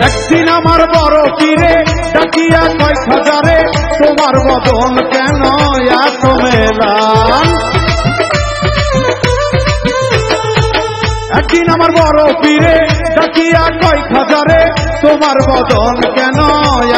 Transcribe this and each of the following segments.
একদিন আমার বড় পীরে ডাকিয়া কয় খাজারে, তোমার বদন কেন এত মেলান। একদিন আমার বড় পীরে ডাকিয়া কয় খাজারে, তোমার বদন কেন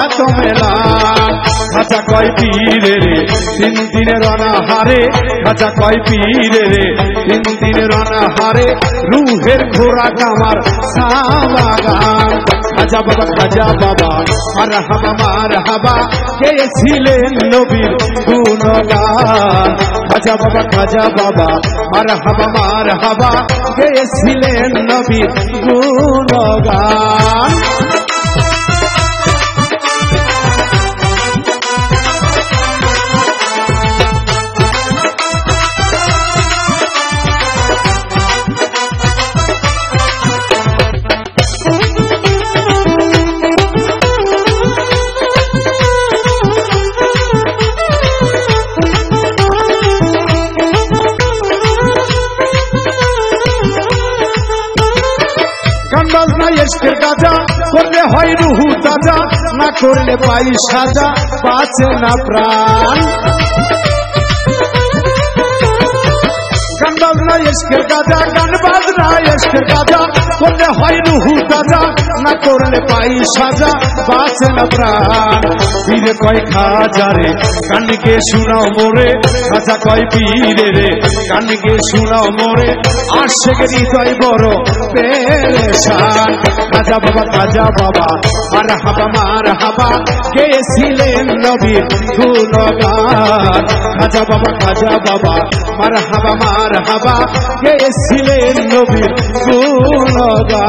এত মেলান। খাজা কয় পীরে রে তিন দিনের অনাহারে, খাজা কয় পীরে রে তিন দিনের অনাহারে, রুহের খোরাক আমার সাবাগান। খাজা বাবা খাজা বাবা মারহাবা মারহাবা, গেয়েছিলেন নবীর গুণগান। খাজা বাবা খাজা বাবা মারহাবা মারহাবা, গেয়েছিলেন নবীর গুণগান। ইশকের গাজা করলে হয় রুহু তাজা, না করলে পাই সাজা, বাঁচে না প্রাণ। গান বাজনা ইশকের গাজা, গান বাজনা ইশকের গাজা করলে হয় রুহু তাজা, না করলে পাই সাজা, বাঁচে না প্রাণ। পীরে কয় খাজারে কানকে শুনাও মোরে, খাজা কয় পীরে রে কানকে শুনাও মোরে, আশিকের হৃদয় বড় পেরেশান। খাজা বাবা খাজা বাবা মারহাবা মারহাবা, গেয়েছিলেন নবীর গুণগান। খাজা বাবা খাজা বাবা মারহাবা মারহাবা, গেয়েছিলেন নবীর গুণগান।